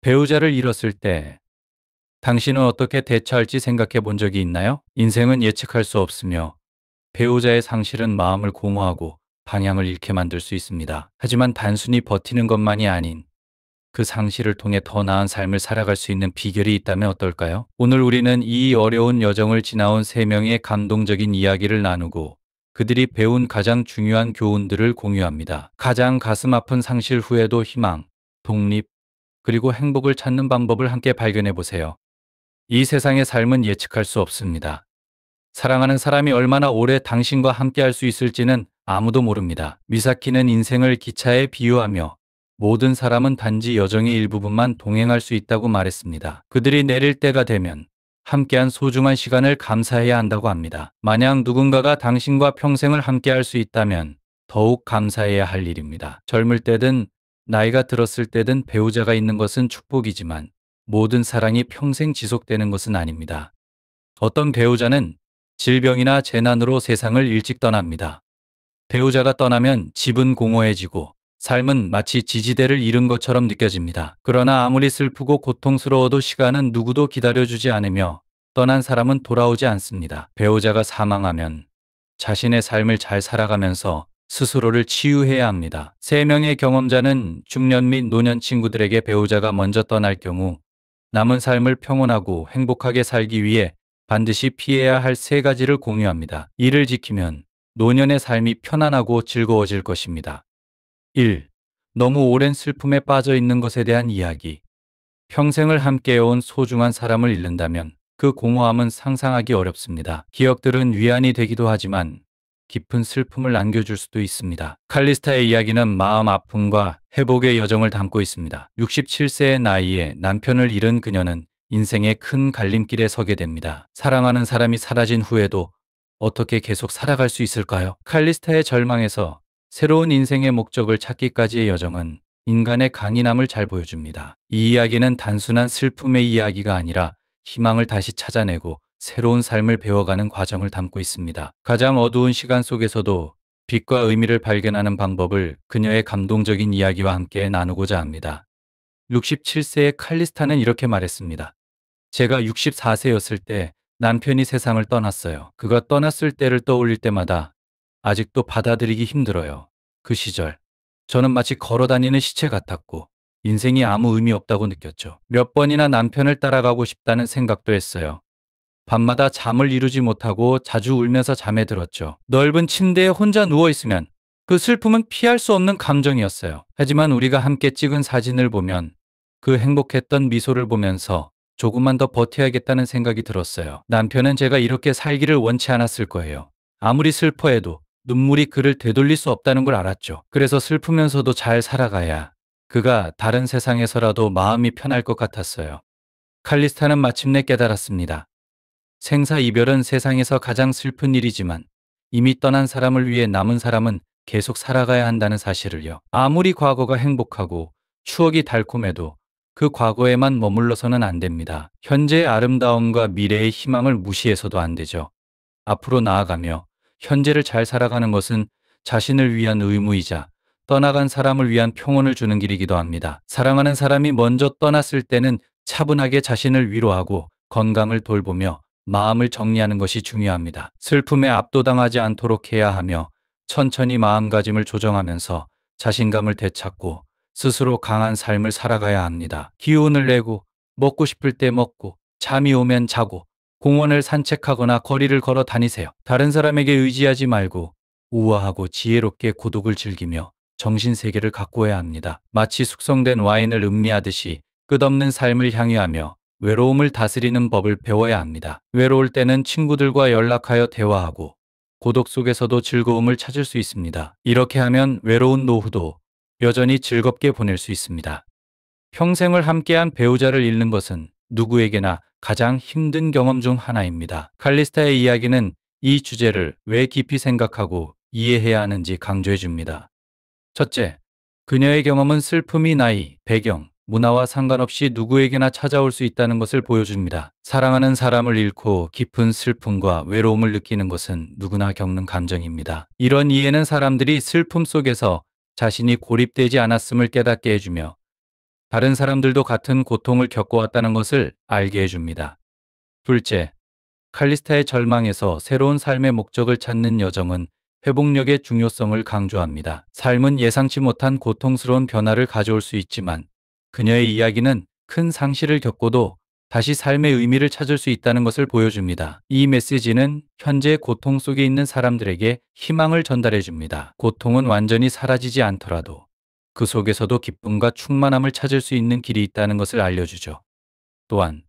배우자를 잃었을 때 당신은 어떻게 대처할지 생각해 본 적이 있나요? 인생은 예측할 수 없으며 배우자의 상실은 마음을 공허하고 방향을 잃게 만들 수 있습니다. 하지만 단순히 버티는 것만이 아닌 그 상실을 통해 더 나은 삶을 살아갈 수 있는 비결이 있다면 어떨까요? 오늘 우리는 이 어려운 여정을 지나온 세 명의 감동적인 이야기를 나누고 그들이 배운 가장 중요한 교훈들을 공유합니다. 가장 가슴 아픈 상실 후에도 희망, 독립, 그리고 행복을 찾는 방법을 함께 발견해 보세요. 이 세상의 삶은 예측할 수 없습니다. 사랑하는 사람이 얼마나 오래 당신과 함께 할 수 있을지는 아무도 모릅니다. 미사키는 인생을 기차에 비유하며 모든 사람은 단지 여정의 일부분만 동행할 수 있다고 말했습니다. 그들이 내릴 때가 되면 함께한 소중한 시간을 감사해야 한다고 합니다. 만약 누군가가 당신과 평생을 함께할 수 있다면 더욱 감사해야 할 일입니다. 젊을 때든 나이가 들었을 때든 배우자가 있는 것은 축복이지만 모든 사랑이 평생 지속되는 것은 아닙니다. 어떤 배우자는 질병이나 재난으로 세상을 일찍 떠납니다. 배우자가 떠나면 집은 공허해지고 삶은 마치 지지대를 잃은 것처럼 느껴집니다. 그러나 아무리 슬프고 고통스러워도 시간은 누구도 기다려주지 않으며 떠난 사람은 돌아오지 않습니다. 배우자가 사망하면 자신의 삶을 잘 살아가면서 스스로를 치유해야 합니다. 세 명의 경험자는 중년 및 노년 친구들에게 배우자가 먼저 떠날 경우 남은 삶을 평온하고 행복하게 살기 위해 반드시 피해야 할 세 가지를 공유합니다. 이를 지키면 노년의 삶이 편안하고 즐거워질 것입니다. 1. 너무 오랜 슬픔에 빠져 있는 것에 대한 이야기. 평생을 함께해온 소중한 사람을 잃는다면 그 공허함은 상상하기 어렵습니다. 기억들은 위안이 되기도 하지만 깊은 슬픔을 안겨줄 수도 있습니다. 칼리스타의 이야기는 마음 아픔과 회복의 여정을 담고 있습니다. 67세의 나이에 남편을 잃은 그녀는 인생의 큰 갈림길에 서게 됩니다. 사랑하는 사람이 사라진 후에도 어떻게 계속 살아갈 수 있을까요? 칼리스타의 절망에서 새로운 인생의 목적을 찾기까지의 여정은 인간의 강인함을 잘 보여줍니다. 이 이야기는 단순한 슬픔의 이야기가 아니라 희망을 다시 찾아내고 새로운 삶을 배워가는 과정을 담고 있습니다. 가장 어두운 시간 속에서도 빛과 의미를 발견하는 방법을 그녀의 감동적인 이야기와 함께 나누고자 합니다. 67세의 칼리스타는 이렇게 말했습니다. 제가 64세였을 때 남편이 세상을 떠났어요. 그가 떠났을 때를 떠올릴 때마다 아직도 받아들이기 힘들어요. 그 시절, 저는 마치 걸어다니는 시체 같았고 인생이 아무 의미 없다고 느꼈죠. 몇 번이나 남편을 따라가고 싶다는 생각도 했어요. 밤마다 잠을 이루지 못하고 자주 울면서 잠에 들었죠. 넓은 침대에 혼자 누워있으면 그 슬픔은 피할 수 없는 감정이었어요. 하지만 우리가 함께 찍은 사진을 보면 그 행복했던 미소를 보면서 조금만 더 버텨야겠다는 생각이 들었어요. 남편은 제가 이렇게 살기를 원치 않았을 거예요. 아무리 슬퍼해도 눈물이 그를 되돌릴 수 없다는 걸 알았죠. 그래서 슬프면서도 잘 살아가야 그가 다른 세상에서라도 마음이 편할 것 같았어요. 칼리스타는 마침내 깨달았습니다. 생사 이별은 세상에서 가장 슬픈 일이지만 이미 떠난 사람을 위해 남은 사람은 계속 살아가야 한다는 사실을요. 아무리 과거가 행복하고 추억이 달콤해도 그 과거에만 머물러서는 안 됩니다. 현재의 아름다움과 미래의 희망을 무시해서도 안 되죠. 앞으로 나아가며 현재를 잘 살아가는 것은 자신을 위한 의무이자 떠나간 사람을 위한 평온을 주는 길이기도 합니다. 사랑하는 사람이 먼저 떠났을 때는 차분하게 자신을 위로하고 건강을 돌보며 마음을 정리하는 것이 중요합니다. 슬픔에 압도당하지 않도록 해야 하며 천천히 마음가짐을 조정하면서 자신감을 되찾고 스스로 강한 삶을 살아가야 합니다. 기운을 내고 먹고 싶을 때 먹고 잠이 오면 자고 공원을 산책하거나 거리를 걸어 다니세요. 다른 사람에게 의지하지 말고 우아하고 지혜롭게 고독을 즐기며 정신세계를 가꾸어야 합니다. 마치 숙성된 와인을 음미하듯이 끝없는 삶을 향유하며 외로움을 다스리는 법을 배워야 합니다. 외로울 때는 친구들과 연락하여 대화하고 고독 속에서도 즐거움을 찾을 수 있습니다. 이렇게 하면 외로운 노후도 여전히 즐겁게 보낼 수 있습니다. 평생을 함께한 배우자를 잃는 것은 누구에게나 가장 힘든 경험 중 하나입니다. 칼리스타의 이야기는 이 주제를 왜 깊이 생각하고 이해해야 하는지 강조해 줍니다. 첫째, 그녀의 경험은 슬픔이 나이, 배경, 문화와 상관없이 누구에게나 찾아올 수 있다는 것을 보여줍니다. 사랑하는 사람을 잃고 깊은 슬픔과 외로움을 느끼는 것은 누구나 겪는 감정입니다. 이런 이해는 사람들이 슬픔 속에서 자신이 고립되지 않았음을 깨닫게 해주며 다른 사람들도 같은 고통을 겪어왔다는 것을 알게 해줍니다. 둘째, 칼리스타의 절망에서 새로운 삶의 목적을 찾는 여정은 회복력의 중요성을 강조합니다. 삶은 예상치 못한 고통스러운 변화를 가져올 수 있지만 그녀의 이야기는 큰 상실을 겪고도 다시 삶의 의미를 찾을 수 있다는 것을 보여줍니다. 이 메시지는 현재 고통 속에 있는 사람들에게 희망을 전달해 줍니다. 고통은 완전히 사라지지 않더라도 그 속에서도 기쁨과 충만함을 찾을 수 있는 길이 있다는 것을 알려주죠. 또한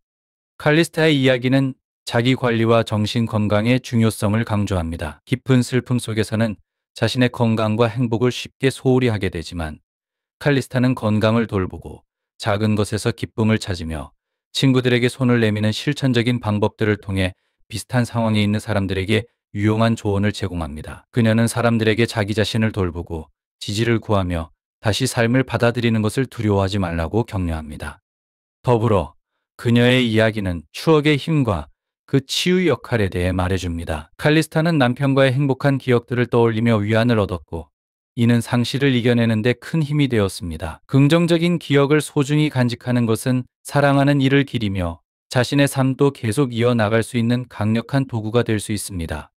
칼리스타의 이야기는 자기 관리와 정신 건강의 중요성을 강조합니다. 깊은 슬픔 속에서는 자신의 건강과 행복을 쉽게 소홀히 하게 되지만 칼리스타는 건강을 돌보고 작은 것에서 기쁨을 찾으며 친구들에게 손을 내미는 실천적인 방법들을 통해 비슷한 상황에 있는 사람들에게 유용한 조언을 제공합니다. 그녀는 사람들에게 자기 자신을 돌보고 지지를 구하며 다시 삶을 받아들이는 것을 두려워하지 말라고 격려합니다. 더불어 그녀의 이야기는 추억의 힘과 그 치유 역할에 대해 말해줍니다. 칼리스타는 남편과의 행복한 기억들을 떠올리며 위안을 얻었고 이는 상실을 이겨내는 데 큰 힘이 되었습니다. 긍정적인 기억을 소중히 간직하는 것은 사랑하는 이를 기리며 자신의 삶도 계속 이어나갈 수 있는 강력한 도구가 될 수 있습니다.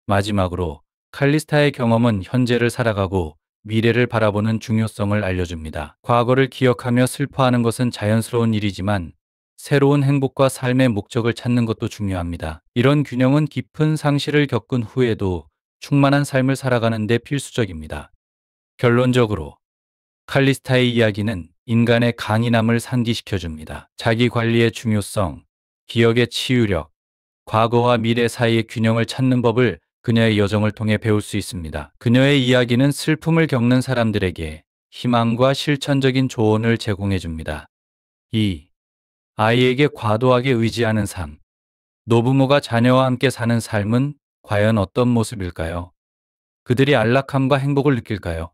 마지막으로 칼리스타의 경험은 현재를 살아가고 미래를 바라보는 중요성을 알려줍니다. 과거를 기억하며 슬퍼하는 것은 자연스러운 일이지만 새로운 행복과 삶의 목적을 찾는 것도 중요합니다. 이런 균형은 깊은 상실을 겪은 후에도 충만한 삶을 살아가는 데 필수적입니다. 결론적으로 칼리스타의 이야기는 인간의 강인함을 상기시켜줍니다. 자기 관리의 중요성, 기억의 치유력, 과거와 미래 사이의 균형을 찾는 법을 그녀의 여정을 통해 배울 수 있습니다. 그녀의 이야기는 슬픔을 겪는 사람들에게 희망과 실천적인 조언을 제공해 줍니다. 2. 아이에게 과도하게 의지하는 삶. 노부모가 자녀와 함께 사는 삶은 과연 어떤 모습일까요? 그들이 안락함과 행복을 느낄까요?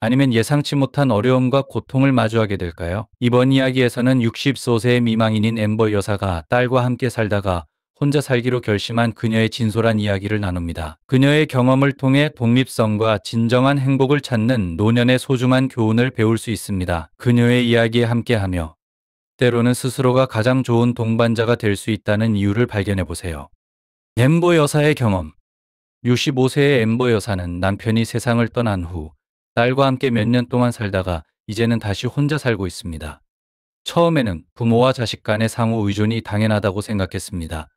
아니면 예상치 못한 어려움과 고통을 마주하게 될까요? 이번 이야기에서는 60세 미망인인 엠버 여사가 딸과 함께 살다가 혼자 살기로 결심한 그녀의 진솔한 이야기를 나눕니다. 그녀의 경험을 통해 독립성과 진정한 행복을 찾는 노년의 소중한 교훈을 배울 수 있습니다. 그녀의 이야기에 함께하며 때로는 스스로가 가장 좋은 동반자가 될 수 있다는 이유를 발견해 보세요. 엠버 여사의 경험. 65세의 엠버 여사는 남편이 세상을 떠난 후 딸과 함께 몇 년 동안 살다가 이제는 다시 혼자 살고 있습니다. 처음에는 부모와 자식 간의 상호 의존이 당연하다고 생각했습니다.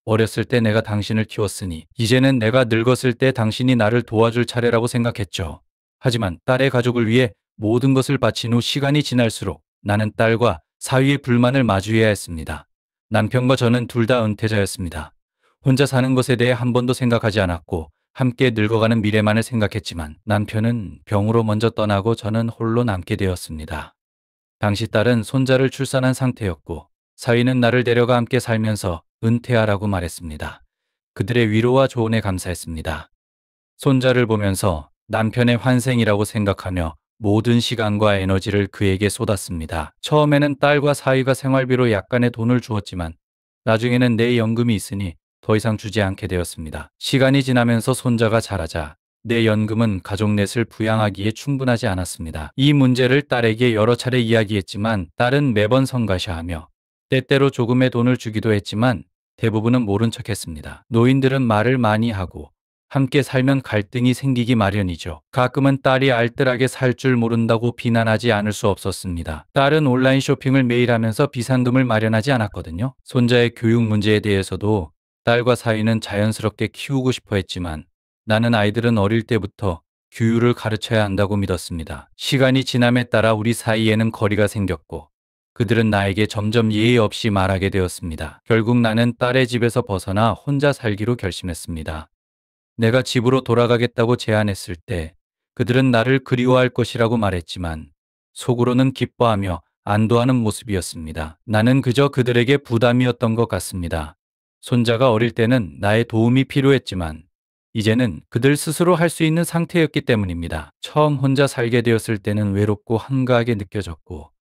어렸을 때 내가 당신을 키웠으니 이제는 내가 늙었을 때 당신이 나를 도와줄 차례라고 생각했죠. 하지만 딸의 가족을 위해 모든 것을 바친 후 시간이 지날수록 나는 딸과 사위의 불만을 마주해야 했습니다. 남편과 저는 둘 다 은퇴자였습니다. 혼자 사는 것에 대해 한 번도 생각하지 않았고 함께 늙어가는 미래만을 생각했지만 남편은 병으로 먼저 떠나고 저는 홀로 남게 되었습니다. 당시 딸은 손자를 출산한 상태였고 사위는 나를 데려가 함께 살면서 은퇴하라고 말했습니다. 그들의 위로와 조언에 감사했습니다. 손자를 보면서 남편의 환생이라고 생각하며 모든 시간과 에너지를 그에게 쏟았습니다. 처음에는 딸과 사위가 생활비로 약간의 돈을 주었지만 나중에는 내 연금이 있으니 더 이상 주지 않게 되었습니다. 시간이 지나면서 손자가 자라자 내 연금은 가족 넷을 부양하기에 충분하지 않았습니다. 이 문제를 딸에게 여러 차례 이야기했지만 딸은 매번 성가셔하며 때때로 조금의 돈을 주기도 했지만 대부분은 모른 척했습니다. 노인들은 말을 많이 하고 함께 살면 갈등이 생기기 마련이죠. 가끔은 딸이 알뜰하게 살 줄 모른다고 비난하지 않을 수 없었습니다. 딸은 온라인 쇼핑을 매일 하면서 비상금을 마련하지 않았거든요. 손자의 교육 문제에 대해서도 딸과 사위는 자연스럽게 키우고 싶어 했지만 나는 아이들은 어릴 때부터 규율을 가르쳐야 한다고 믿었습니다. 시간이 지남에 따라 우리 사이에는 거리가 생겼고 그들은 나에게 점점 예의 없이 말하게 되었습니다. 결국 나는 딸의 집에서 벗어나 혼자 살기로 결심했습니다. 내가 집으로 돌아가겠다고 제안했을 때 그들은 나를 그리워할 것이라고 말했지만 속으로는 기뻐하며 안도하는 모습이었습니다. 나는 그저 그들에게 부담이었던 것 같습니다. 손자가 어릴 때는 나의 도움이 필요했지만 이제는 그들 스스로 할 수 있는 상태였기 때문입니다. 처음 혼자 살게 되었을 때는 외롭고 한가하게 느껴졌고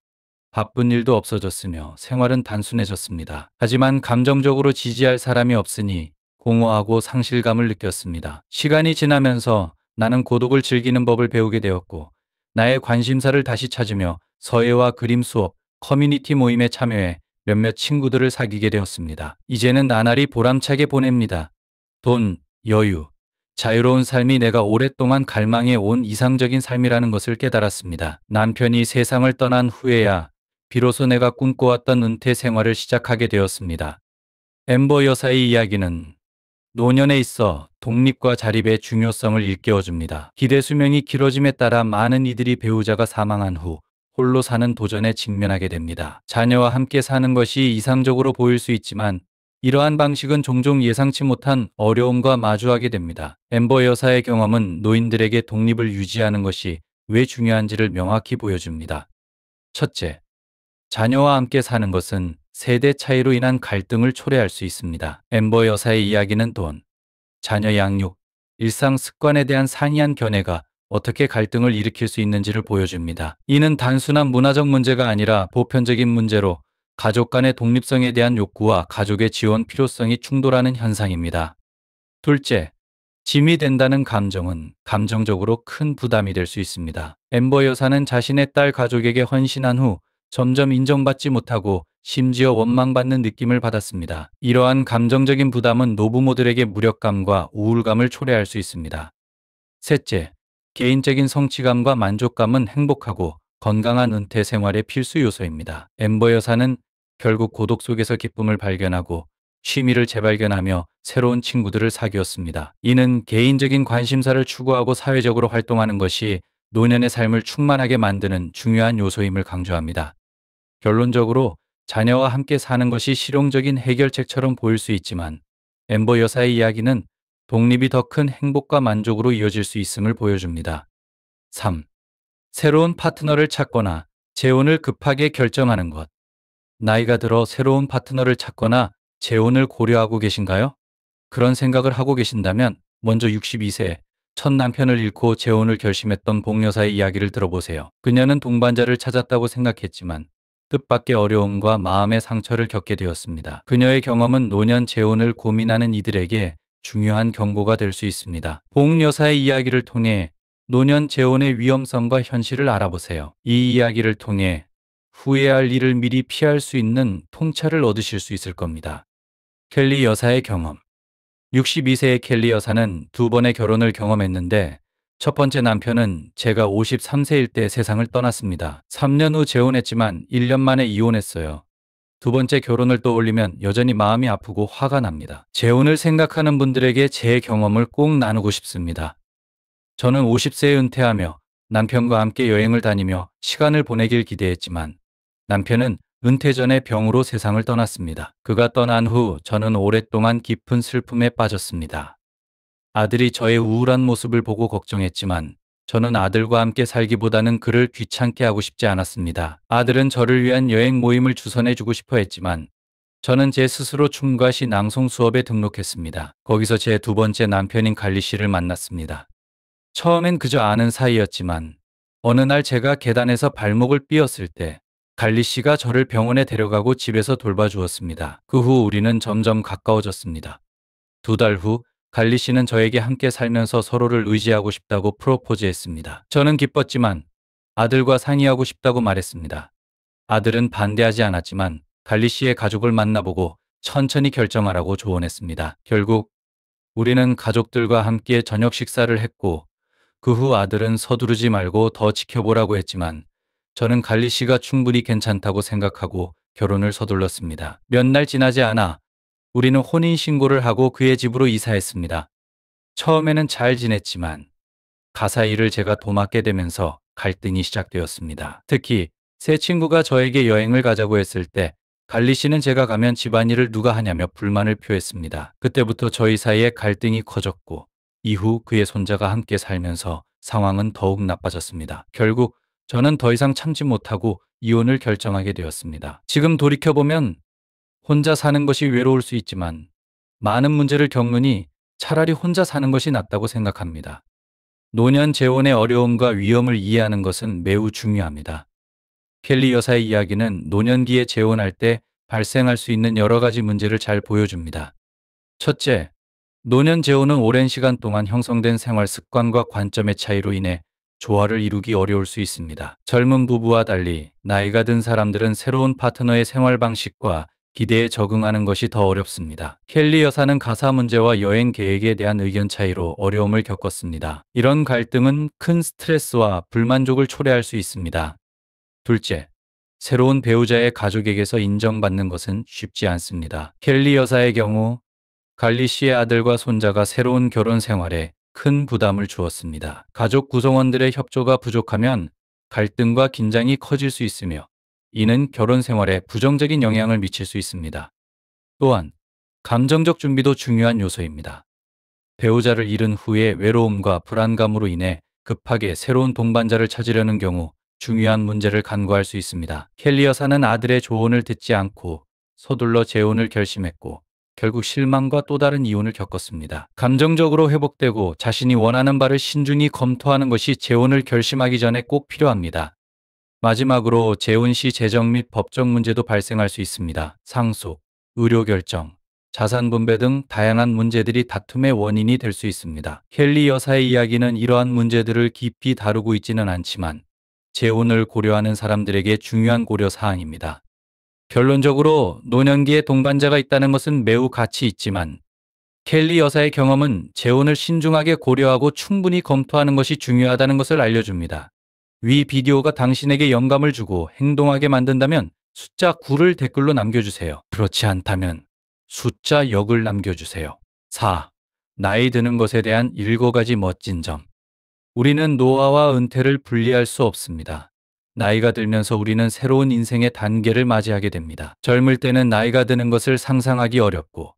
바쁜 일도 없어졌으며 생활은 단순해졌습니다. 하지만 감정적으로 지지할 사람이 없으니 공허하고 상실감을 느꼈습니다. 시간이 지나면서 나는 고독을 즐기는 법을 배우게 되었고 나의 관심사를 다시 찾으며 서예와 그림 수업, 커뮤니티 모임에 참여해 몇몇 친구들을 사귀게 되었습니다. 이제는 나날이 보람차게 보냅니다. 돈, 여유, 자유로운 삶이 내가 오랫동안 갈망해 온 이상적인 삶이라는 것을 깨달았습니다. 남편이 세상을 떠난 후에야 비로소 내가 꿈꿔왔던 은퇴 생활을 시작하게 되었습니다. 엠버 여사의 이야기는 노년에 있어 독립과 자립의 중요성을 일깨워줍니다. 기대 수명이 길어짐에 따라 많은 이들이 배우자가 사망한 후 홀로 사는 도전에 직면하게 됩니다. 자녀와 함께 사는 것이 이상적으로 보일 수 있지만 이러한 방식은 종종 예상치 못한 어려움과 마주하게 됩니다. 엠버 여사의 경험은 노인들에게 독립을 유지하는 것이 왜 중요한지를 명확히 보여줍니다. 첫째, 자녀와 함께 사는 것은 세대 차이로 인한 갈등을 초래할 수 있습니다. 엠버 여사의 이야기는 돈, 자녀 양육, 일상 습관에 대한 상이한 견해가 어떻게 갈등을 일으킬 수 있는지를 보여줍니다. 이는 단순한 문화적 문제가 아니라 보편적인 문제로 가족 간의 독립성에 대한 욕구와 가족의 지원 필요성이 충돌하는 현상입니다. 둘째, 짐이 된다는 감정은 감정적으로 큰 부담이 될 수 있습니다. 엠버 여사는 자신의 딸 가족에게 헌신한 후 점점 인정받지 못하고 심지어 원망받는 느낌을 받았습니다. 이러한 감정적인 부담은 노부모들에게 무력감과 우울감을 초래할 수 있습니다. 셋째, 개인적인 성취감과 만족감은 행복하고 건강한 은퇴 생활의 필수 요소입니다. 엠버 여사는 결국 고독 속에서 기쁨을 발견하고 취미를 재발견하며 새로운 친구들을 사귀었습니다. 이는 개인적인 관심사를 추구하고 사회적으로 활동하는 것이 노년의 삶을 충만하게 만드는 중요한 요소임을 강조합니다. 결론적으로 자녀와 함께 사는 것이 실용적인 해결책처럼 보일 수 있지만 엠버 여사의 이야기는 독립이 더 큰 행복과 만족으로 이어질 수 있음을 보여줍니다. 3. 새로운 파트너를 찾거나 재혼을 급하게 결정하는 것. 나이가 들어 새로운 파트너를 찾거나 재혼을 고려하고 계신가요? 그런 생각을 하고 계신다면 먼저 62세 첫 남편을 잃고 재혼을 결심했던 봉 여사의 이야기를 들어보세요. 그녀는 동반자를 찾았다고 생각했지만 뜻밖의 어려움과 마음의 상처를 겪게 되었습니다. 그녀의 경험은 노년 재혼을 고민하는 이들에게 중요한 경고가 될 수 있습니다. 봉 여사의 이야기를 통해 노년 재혼의 위험성과 현실을 알아보세요. 이 이야기를 통해 후회할 일을 미리 피할 수 있는 통찰을 얻으실 수 있을 겁니다. 켈리 여사의 경험. 62세의 켈리 여사는 두 번의 결혼을 경험했는데 첫 번째 남편은 제가 53세일 때 세상을 떠났습니다. 3년 후 재혼했지만 1년 만에 이혼했어요. 두 번째 결혼을 떠올리면 여전히 마음이 아프고 화가 납니다. 재혼을 생각하는 분들에게 제 경험을 꼭 나누고 싶습니다. 저는 50세에 은퇴하며 남편과 함께 여행을 다니며 시간을 보내길 기대했지만 남편은 은퇴 전에 병으로 세상을 떠났습니다. 그가 떠난 후 저는 오랫동안 깊은 슬픔에 빠졌습니다. 아들이 저의 우울한 모습을 보고 걱정했지만 저는 아들과 함께 살기보다는 그를 귀찮게 하고 싶지 않았습니다. 아들은 저를 위한 여행 모임을 주선해 주고 싶어 했지만 저는 제 스스로 춤과 시 낭송 수업에 등록했습니다. 거기서 제 두 번째 남편인 갈리 씨를 만났습니다. 처음엔 그저 아는 사이였지만 어느 날 제가 계단에서 발목을 삐었을 때 갈리 씨가 저를 병원에 데려가고 집에서 돌봐주었습니다. 그 후 우리는 점점 가까워졌습니다. 2달 후 갈리 씨는 저에게 함께 살면서 서로를 의지하고 싶다고 프로포즈했습니다. 저는 기뻤지만 아들과 상의하고 싶다고 말했습니다. 아들은 반대하지 않았지만 갈리 씨의 가족을 만나보고 천천히 결정하라고 조언했습니다. 결국 우리는 가족들과 함께 저녁 식사를 했고 그 후 아들은 서두르지 말고 더 지켜보라고 했지만 저는 갈리 씨가 충분히 괜찮다고 생각하고 결혼을 서둘렀습니다. 몇 날 지나지 않아 우리는 혼인신고를 하고 그의 집으로 이사했습니다. 처음에는 잘 지냈지만 가사 일을 제가 도맡게 되면서 갈등이 시작되었습니다. 특히 새 친구가 저에게 여행을 가자고 했을 때 갈리 씨는 제가 가면 집안일을 누가 하냐며 불만을 표했습니다. 그때부터 저희 사이에 갈등이 커졌고 이후 그의 손자가 함께 살면서 상황은 더욱 나빠졌습니다. 결국 저는 더 이상 참지 못하고 이혼을 결정하게 되었습니다. 지금 돌이켜보면 혼자 사는 것이 외로울 수 있지만 많은 문제를 겪으니 차라리 혼자 사는 것이 낫다고 생각합니다. 노년 재혼의 어려움과 위험을 이해하는 것은 매우 중요합니다. 켈리 여사의 이야기는 노년기에 재혼할 때 발생할 수 있는 여러 가지 문제를 잘 보여줍니다. 첫째, 노년 재혼은 오랜 시간 동안 형성된 생활 습관과 관점의 차이로 인해 조화를 이루기 어려울 수 있습니다. 젊은 부부와 달리 나이가 든 사람들은 새로운 파트너의 생활 방식과 기대에 적응하는 것이 더 어렵습니다. 켈리 여사는 가사 문제와 여행 계획에 대한 의견 차이로 어려움을 겪었습니다. 이런 갈등은 큰 스트레스와 불만족을 초래할 수 있습니다. 둘째, 새로운 배우자의 가족에게서 인정받는 것은 쉽지 않습니다. 켈리 여사의 경우 갈리 씨의 아들과 손자가 새로운 결혼 생활에 큰 부담을 주었습니다. 가족 구성원들의 협조가 부족하면 갈등과 긴장이 커질 수 있으며 이는 결혼 생활에 부정적인 영향을 미칠 수 있습니다. 또한 감정적 준비도 중요한 요소입니다. 배우자를 잃은 후에 외로움과 불안감으로 인해 급하게 새로운 동반자를 찾으려는 경우 중요한 문제를 간과할 수 있습니다. 켈리 여사는 아들의 조언을 듣지 않고 서둘러 재혼을 결심했고 결국 실망과 또 다른 이혼을 겪었습니다. 감정적으로 회복되고 자신이 원하는 바를 신중히 검토하는 것이 재혼을 결심하기 전에 꼭 필요합니다. 마지막으로 재혼 시 재정 및 법적 문제도 발생할 수 있습니다. 상속, 의료 결정, 자산 분배 등 다양한 문제들이 다툼의 원인이 될 수 있습니다. 켈리 여사의 이야기는 이러한 문제들을 깊이 다루고 있지는 않지만 재혼을 고려하는 사람들에게 중요한 고려 사항입니다. 결론적으로 노년기에 동반자가 있다는 것은 매우 가치 있지만 켈리 여사의 경험은 재혼을 신중하게 고려하고 충분히 검토하는 것이 중요하다는 것을 알려줍니다. 위 비디오가 당신에게 영감을 주고 행동하게 만든다면 숫자 9를 댓글로 남겨주세요. 그렇지 않다면 숫자 0을 남겨주세요. 4. 나이 드는 것에 대한 7가지 멋진 점. 우리는 노화와 은퇴를 분리할 수 없습니다. 나이가 들면서 우리는 새로운 인생의 단계를 맞이하게 됩니다. 젊을 때는 나이가 드는 것을 상상하기 어렵고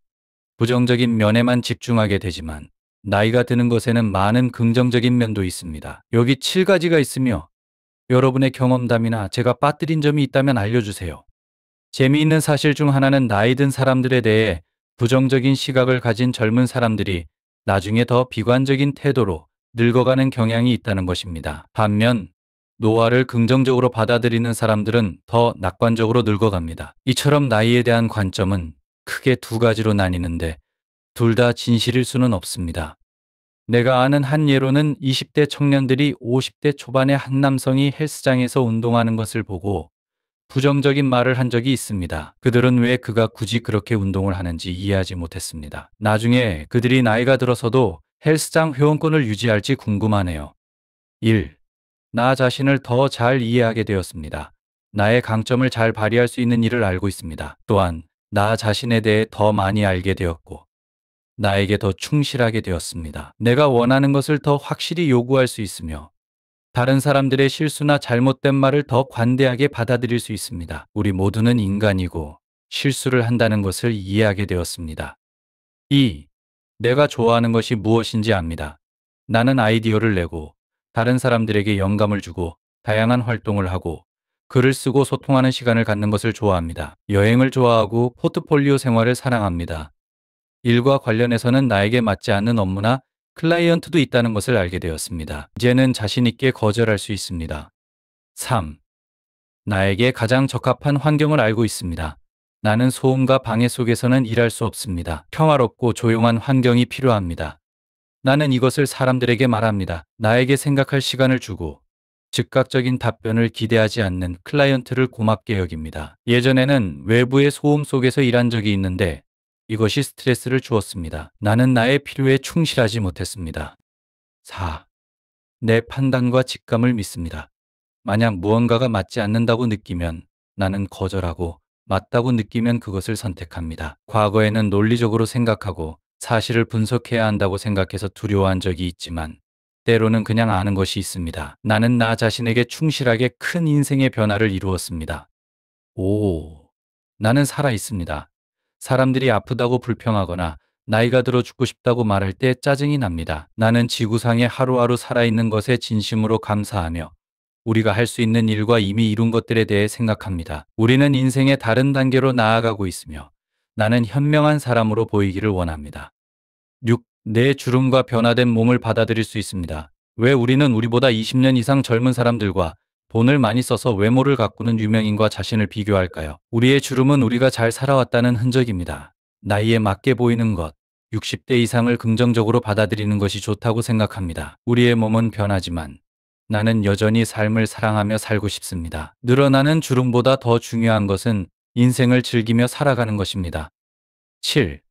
부정적인 면에만 집중하게 되지만 나이가 드는 것에는 많은 긍정적인 면도 있습니다. 여기 7가지가 있으며 여러분의 경험담이나 제가 빠뜨린 점이 있다면 알려주세요. 재미있는 사실 중 하나는 나이 든 사람들에 대해 부정적인 시각을 가진 젊은 사람들이 나중에 더 비관적인 태도로 늙어가는 경향이 있다는 것입니다. 반면 노화를 긍정적으로 받아들이는 사람들은 더 낙관적으로 늙어갑니다. 이처럼 나이에 대한 관점은 크게 2가지로 나뉘는데 둘 다 진실일 수는 없습니다. 내가 아는 한 예로는 20대 청년들이 50대 초반의 한 남성이 헬스장에서 운동하는 것을 보고 부정적인 말을 한 적이 있습니다. 그들은 왜 그가 굳이 그렇게 운동을 하는지 이해하지 못했습니다. 나중에 그들이 나이가 들어서도 헬스장 회원권을 유지할지 궁금하네요. 1. 나 자신을 더 잘 이해하게 되었습니다. 나의 강점을 잘 발휘할 수 있는 일을 알고 있습니다. 또한 나 자신에 대해 더 많이 알게 되었고 나에게 더 충실하게 되었습니다. 내가 원하는 것을 더 확실히 요구할 수 있으며 다른 사람들의 실수나 잘못된 말을 더 관대하게 받아들일 수 있습니다. 우리 모두는 인간이고 실수를 한다는 것을 이해하게 되었습니다. 2. 내가 좋아하는 것이 무엇인지 압니다. 나는 아이디어를 내고 다른 사람들에게 영감을 주고 다양한 활동을 하고 글을 쓰고 소통하는 시간을 갖는 것을 좋아합니다. 여행을 좋아하고 포트폴리오 생활을 사랑합니다. 일과 관련해서는 나에게 맞지 않는 업무나 클라이언트도 있다는 것을 알게 되었습니다. 이제는 자신 있게 거절할 수 있습니다. 3. 나에게 가장 적합한 환경을 알고 있습니다. 나는 소음과 방해 속에서는 일할 수 없습니다. 평화롭고 조용한 환경이 필요합니다. 나는 이것을 사람들에게 말합니다. 나에게 생각할 시간을 주고 즉각적인 답변을 기대하지 않는 클라이언트를 고맙게 여깁니다. 예전에는 외부의 소음 속에서 일한 적이 있는데 이것이 스트레스를 주었습니다. 나는 나의 필요에 충실하지 못했습니다. 4. 내 판단과 직감을 믿습니다. 만약 무언가가 맞지 않는다고 느끼면 나는 거절하고 맞다고 느끼면 그것을 선택합니다. 과거에는 논리적으로 생각하고 사실을 분석해야 한다고 생각해서 두려워한 적이 있지만 때로는 그냥 아는 것이 있습니다. 나는 나 자신에게 충실하게 큰 인생의 변화를 이루었습니다. 5. 나는 살아 있습니다. 사람들이 아프다고 불평하거나 나이가 들어 죽고 싶다고 말할 때 짜증이 납니다. 나는 지구상에 하루하루 살아있는 것에 진심으로 감사하며 우리가 할 수 있는 일과 이미 이룬 것들에 대해 생각합니다. 우리는 인생의 다른 단계로 나아가고 있으며 나는 현명한 사람으로 보이기를 원합니다. 6. 내 주름과 변화된 몸을 받아들일 수 있습니다. 왜 우리는 우리보다 20년 이상 젊은 사람들과 돈을 많이 써서 외모를 가꾸는 유명인과 자신을 비교할까요? 우리의 주름은 우리가 잘 살아왔다는 흔적입니다. 나이에 맞게 보이는 것, 60대 이상을 긍정적으로 받아들이는 것이 좋다고 생각합니다. 우리의 몸은 변하지만 나는 여전히 삶을 사랑하며 살고 싶습니다. 늘어나는 주름보다 더 중요한 것은 인생을 즐기며 살아가는 것입니다. 7.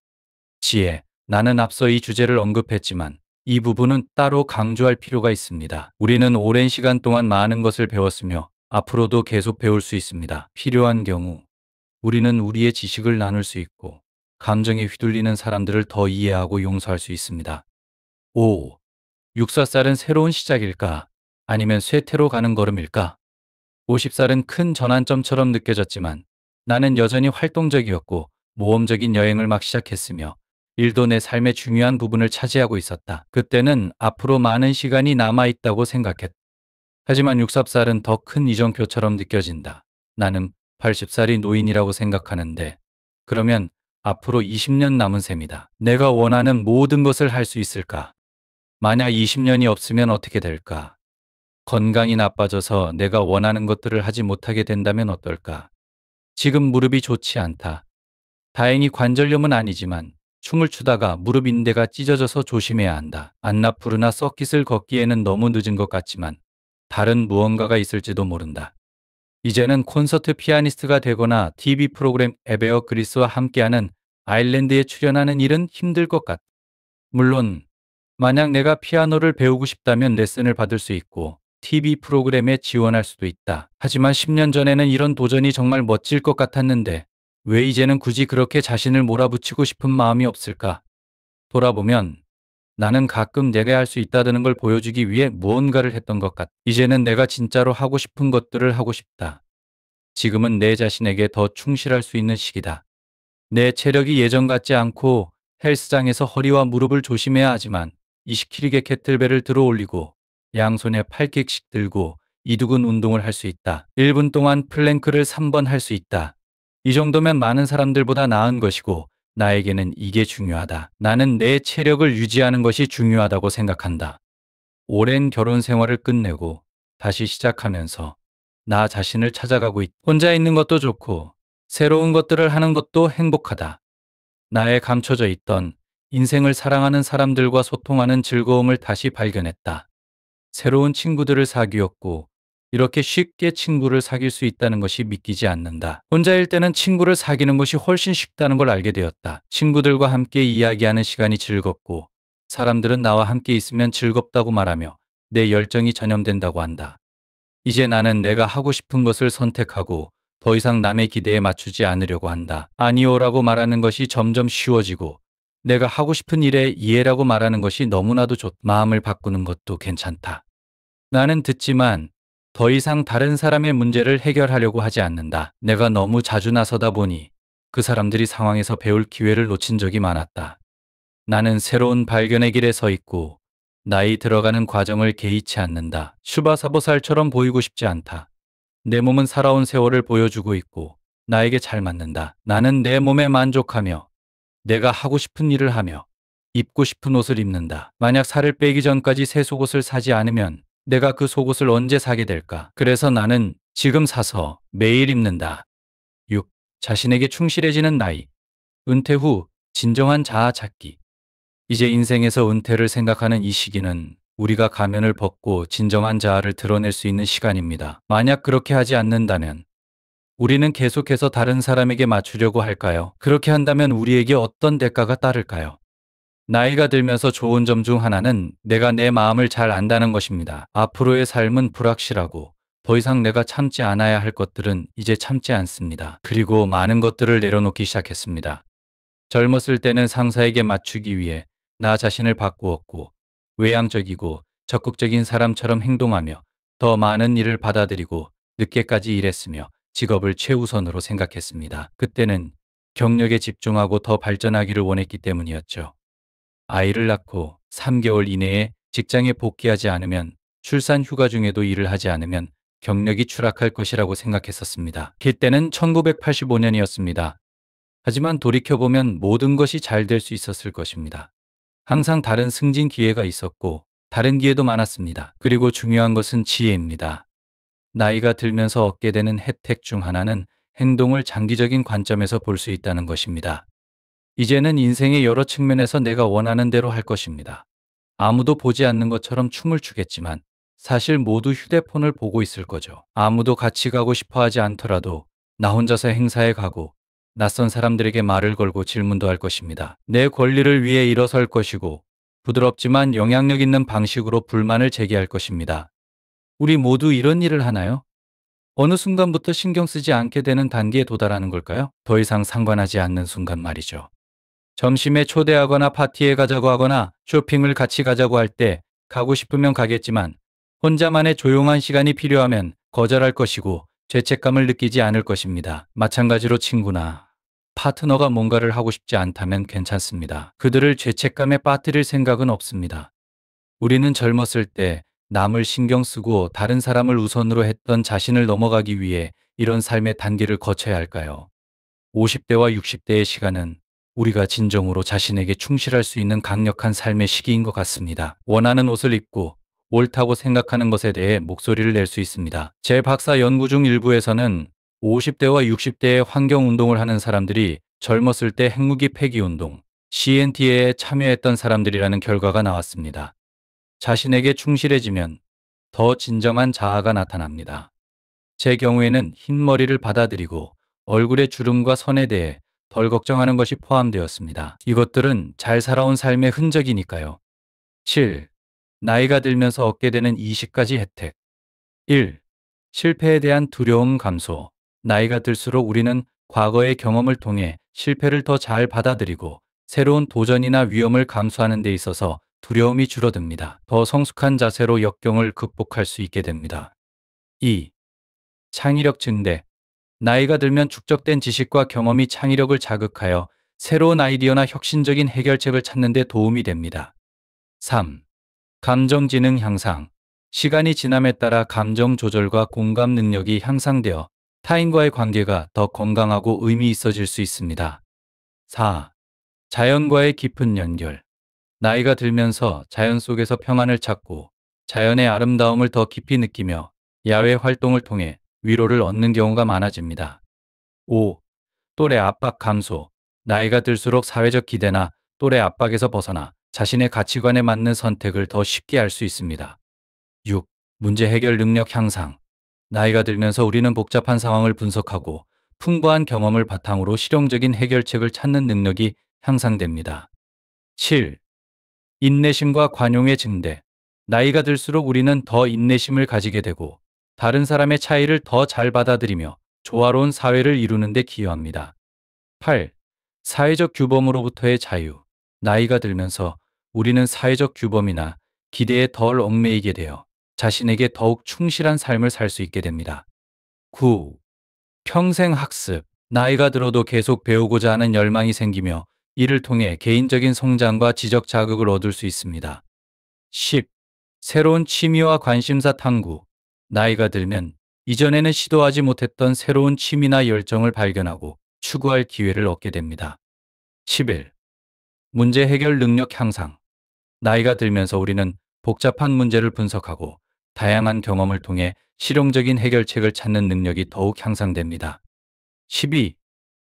지혜. 나는 앞서 이 주제를 언급했지만 이 부분은 따로 강조할 필요가 있습니다. 우리는 오랜 시간 동안 많은 것을 배웠으며 앞으로도 계속 배울 수 있습니다. 필요한 경우 우리는 우리의 지식을 나눌 수 있고 감정에 휘둘리는 사람들을 더 이해하고 용서할 수 있습니다. 5. 60살은 새로운 시작일까? 아니면 쇠퇴로 가는 걸음일까? 50살은 큰 전환점처럼 느껴졌지만 나는 여전히 활동적이었고 모험적인 여행을 막 시작했으며 일도 내 삶의 중요한 부분을 차지하고 있었다. 그때는 앞으로 많은 시간이 남아있다고 생각했다. 하지만 60살은 더 큰 이정표처럼 느껴진다. 나는 80살이 노인이라고 생각하는데 그러면 앞으로 20년 남은 셈이다. 내가 원하는 모든 것을 할 수 있을까? 만약 20년이 없으면 어떻게 될까? 건강이 나빠져서 내가 원하는 것들을 하지 못하게 된다면 어떨까? 지금 무릎이 좋지 않다. 다행히 관절염은 아니지만 춤을 추다가 무릎 인대가 찢어져서 조심해야 한다. 안나푸르나 서킷을 걷기에는 너무 늦은 것 같지만 다른 무언가가 있을지도 모른다. 이제는 콘서트 피아니스트가 되거나 TV 프로그램 에베어 그리스와 함께하는 아일랜드에 출연하는 일은 힘들 것 같다. 물론 만약 내가 피아노를 배우고 싶다면 레슨을 받을 수 있고 TV 프로그램에 지원할 수도 있다. 하지만 10년 전에는 이런 도전이 정말 멋질 것 같았는데 왜 이제는 굳이 그렇게 자신을 몰아붙이고 싶은 마음이 없을까? 돌아보면 나는 가끔 내가 할 수 있다는 걸 보여주기 위해 무언가를 했던 것 같다. 이제는 내가 진짜로 하고 싶은 것들을 하고 싶다. 지금은 내 자신에게 더 충실할 수 있는 시기다. 내 체력이 예전 같지 않고 헬스장에서 허리와 무릎을 조심해야 하지만 20kg의 캐틀벨을 들어 올리고 양손에 8킥씩 들고 이두근 운동을 할 수 있다. 1분 동안 플랭크를 3번 할 수 있다. 이 정도면 많은 사람들보다 나은 것이고 나에게는 이게 중요하다. 나는 내 체력을 유지하는 것이 중요하다고 생각한다. 오랜 결혼 생활을 끝내고 다시 시작하면서 나 자신을 찾아가고 있다. 혼자 있는 것도 좋고 새로운 것들을 하는 것도 행복하다. 나의 감춰져 있던 인생을 사랑하는 사람들과 소통하는 즐거움을 다시 발견했다. 새로운 친구들을 사귀었고 이렇게 쉽게 친구를 사귈 수 있다는 것이 믿기지 않는다. 혼자일 때는 친구를 사귀는 것이 훨씬 쉽다는 걸 알게 되었다. 친구들과 함께 이야기하는 시간이 즐겁고 사람들은 나와 함께 있으면 즐겁다고 말하며 내 열정이 전염된다고 한다. 이제 나는 내가 하고 싶은 것을 선택하고 더 이상 남의 기대에 맞추지 않으려고 한다. 아니오라고 말하는 것이 점점 쉬워지고 내가 하고 싶은 일에 이해라고 말하는 것이 너무나도 좋다. 마음을 바꾸는 것도 괜찮다. 나는 듣지만 더 이상 다른 사람의 문제를 해결하려고 하지 않는다. 내가 너무 자주 나서다 보니 그 사람들이 상황에서 배울 기회를 놓친 적이 많았다. 나는 새로운 발견의 길에 서 있고 나이 들어가는 과정을 개의치 않는다. 슈바사보살처럼 보이고 싶지 않다. 내 몸은 살아온 세월을 보여주고 있고 나에게 잘 맞는다. 나는 내 몸에 만족하며 내가 하고 싶은 일을 하며 입고 싶은 옷을 입는다. 만약 살을 빼기 전까지 새 속옷을 사지 않으면 내가 그 속옷을 언제 사게 될까? 그래서 나는 지금 사서 매일 입는다. 6. 자신에게 충실해지는 나이. 은퇴 후 진정한 자아 찾기. 이제 인생에서 은퇴를 생각하는 이 시기는 우리가 가면을 벗고 진정한 자아를 드러낼 수 있는 시간입니다. 만약 그렇게 하지 않는다면 우리는 계속해서 다른 사람에게 맞추려고 할까요? 그렇게 한다면 우리에게 어떤 대가가 따를까요? 나이가 들면서 좋은 점 중 하나는 내가 내 마음을 잘 안다는 것입니다. 앞으로의 삶은 불확실하고 더 이상 내가 참지 않아야 할 것들은 이제 참지 않습니다. 그리고 많은 것들을 내려놓기 시작했습니다. 젊었을 때는 상사에게 맞추기 위해 나 자신을 바꾸었고 외향적이고 적극적인 사람처럼 행동하며 더 많은 일을 받아들이고 늦게까지 일했으며 직업을 최우선으로 생각했습니다. 그때는 경력에 집중하고 더 발전하기를 원했기 때문이었죠. 아이를 낳고 3개월 이내에 직장에 복귀하지 않으면 출산 휴가 중에도 일을 하지 않으면 경력이 추락할 것이라고 생각했었습니다. 그때는 1985년이었습니다. 하지만 돌이켜보면 모든 것이 잘 될 수 있었을 것입니다. 항상 다른 승진 기회가 있었고 다른 기회도 많았습니다. 그리고 중요한 것은 지혜입니다. 나이가 들면서 얻게 되는 혜택 중 하나는 행동을 장기적인 관점에서 볼 수 있다는 것입니다. 이제는 인생의 여러 측면에서 내가 원하는 대로 할 것입니다. 아무도 보지 않는 것처럼 춤을 추겠지만 사실 모두 휴대폰을 보고 있을 거죠. 아무도 같이 가고 싶어 하지 않더라도 나 혼자서 행사에 가고 낯선 사람들에게 말을 걸고 질문도 할 것입니다. 내 권리를 위해 일어설 것이고 부드럽지만 영향력 있는 방식으로 불만을 제기할 것입니다. 우리 모두 이런 일을 하나요? 어느 순간부터 신경 쓰지 않게 되는 단계에 도달하는 걸까요? 더 이상 상관하지 않는 순간 말이죠. 점심에 초대하거나 파티에 가자고 하거나 쇼핑을 같이 가자고 할 때 가고 싶으면 가겠지만 혼자만의 조용한 시간이 필요하면 거절할 것이고 죄책감을 느끼지 않을 것입니다. 마찬가지로 친구나 파트너가 뭔가를 하고 싶지 않다면 괜찮습니다. 그들을 죄책감에 빠뜨릴 생각은 없습니다. 우리는 젊었을 때 남을 신경 쓰고 다른 사람을 우선으로 했던 자신을 넘어가기 위해 이런 삶의 단계를 거쳐야 할까요? 50대와 60대의 시간은 우리가 진정으로 자신에게 충실할 수 있는 강력한 삶의 시기인 것 같습니다. 원하는 옷을 입고 옳다고 생각하는 것에 대해 목소리를 낼 수 있습니다. 제 박사 연구 중 일부에서는 50대와 60대의 환경운동을 하는 사람들이 젊었을 때 핵무기 폐기운동, CNT에 참여했던 사람들이라는 결과가 나왔습니다. 자신에게 충실해지면 더 진정한 자아가 나타납니다. 제 경우에는 흰머리를 받아들이고 얼굴의 주름과 선에 대해 덜 걱정하는 것이 포함되었습니다. 이것들은 잘 살아온 삶의 흔적이니까요. 7. 나이가 들면서 얻게 되는 20가지 혜택. 1. 실패에 대한 두려움 감소. 나이가 들수록 우리는 과거의 경험을 통해 실패를 더 잘 받아들이고 새로운 도전이나 위험을 감수하는 데 있어서 두려움이 줄어듭니다. 더 성숙한 자세로 역경을 극복할 수 있게 됩니다. 2. 창의력 증대. 나이가 들면 축적된 지식과 경험이 창의력을 자극하여 새로운 아이디어나 혁신적인 해결책을 찾는 데 도움이 됩니다. 3. 감정지능 향상. 시간이 지남에 따라 감정 조절과 공감 능력이 향상되어 타인과의 관계가 더 건강하고 의미 있어질 수 있습니다. 4. 자연과의 깊은 연결. 나이가 들면서 자연 속에서 평안을 찾고 자연의 아름다움을 더 깊이 느끼며 야외 활동을 통해 위로를 얻는 경우가 많아집니다. 5. 또래 압박 감소. 나이가 들수록 사회적 기대나 또래 압박에서 벗어나 자신의 가치관에 맞는 선택을 더 쉽게 할 수 있습니다. 6. 문제 해결 능력 향상. 나이가 들면서 우리는 복잡한 상황을 분석하고 풍부한 경험을 바탕으로 실용적인 해결책을 찾는 능력이 향상됩니다. 7. 인내심과 관용의 증대. 나이가 들수록 우리는 더 인내심을 가지게 되고 다른 사람의 차이를 더 잘 받아들이며 조화로운 사회를 이루는 데 기여합니다. 8. 사회적 규범으로부터의 자유. 나이가 들면서 우리는 사회적 규범이나 기대에 덜 얽매이게 되어 자신에게 더욱 충실한 삶을 살 수 있게 됩니다. 9. 평생 학습. 나이가 들어도 계속 배우고자 하는 열망이 생기며 이를 통해 개인적인 성장과 지적 자극을 얻을 수 있습니다. 10. 새로운 취미와 관심사 탐구. 나이가 들면 이전에는 시도하지 못했던 새로운 취미나 열정을 발견하고 추구할 기회를 얻게 됩니다. 11. 문제 해결 능력 향상. 나이가 들면서 우리는 복잡한 문제를 분석하고 다양한 경험을 통해 실용적인 해결책을 찾는 능력이 더욱 향상됩니다. 12.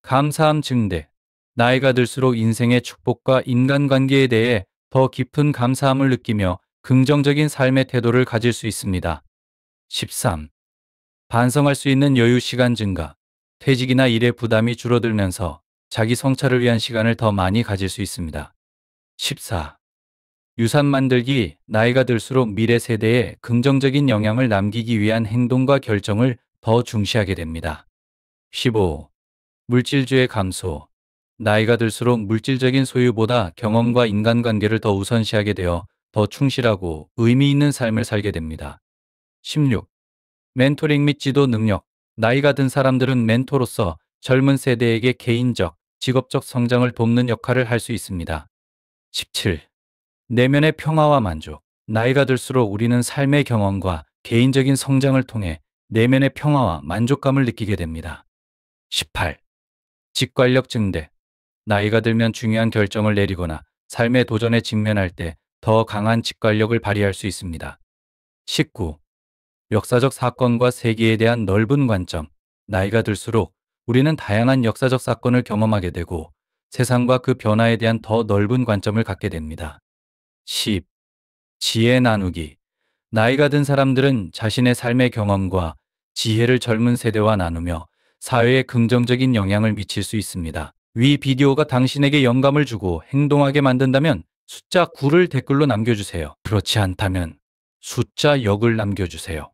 감사함 증대. 나이가 들수록 인생의 축복과 인간관계에 대해 더 깊은 감사함을 느끼며 긍정적인 삶의 태도를 가질 수 있습니다. 13. 반성할 수 있는 여유 시간 증가. 퇴직이나 일의 부담이 줄어들면서 자기 성찰을 위한 시간을 더 많이 가질 수 있습니다. 14. 유산 만들기. 나이가 들수록 미래 세대에 긍정적인 영향을 남기기 위한 행동과 결정을 더 중시하게 됩니다. 15. 물질주의 감소. 나이가 들수록 물질적인 소유보다 경험과 인간관계를 더 우선시하게 되어 더 충실하고 의미 있는 삶을 살게 됩니다. 16. 멘토링 및 지도 능력. 나이가 든 사람들은 멘토로서 젊은 세대에게 개인적, 직업적 성장을 돕는 역할을 할 수 있습니다. 17. 내면의 평화와 만족. 나이가 들수록 우리는 삶의 경험과 개인적인 성장을 통해 내면의 평화와 만족감을 느끼게 됩니다. 18. 직관력 증대. 나이가 들면 중요한 결정을 내리거나 삶의 도전에 직면할 때 더 강한 직관력을 발휘할 수 있습니다. 19. 역사적 사건과 세계에 대한 넓은 관점. 나이가 들수록 우리는 다양한 역사적 사건을 경험하게 되고 세상과 그 변화에 대한 더 넓은 관점을 갖게 됩니다. 10. 지혜 나누기. 나이가 든 사람들은 자신의 삶의 경험과 지혜를 젊은 세대와 나누며 사회에 긍정적인 영향을 미칠 수 있습니다. 위 비디오가 당신에게 영감을 주고 행동하게 만든다면 숫자 9를 댓글로 남겨주세요. 그렇지 않다면 숫자 0을 남겨주세요.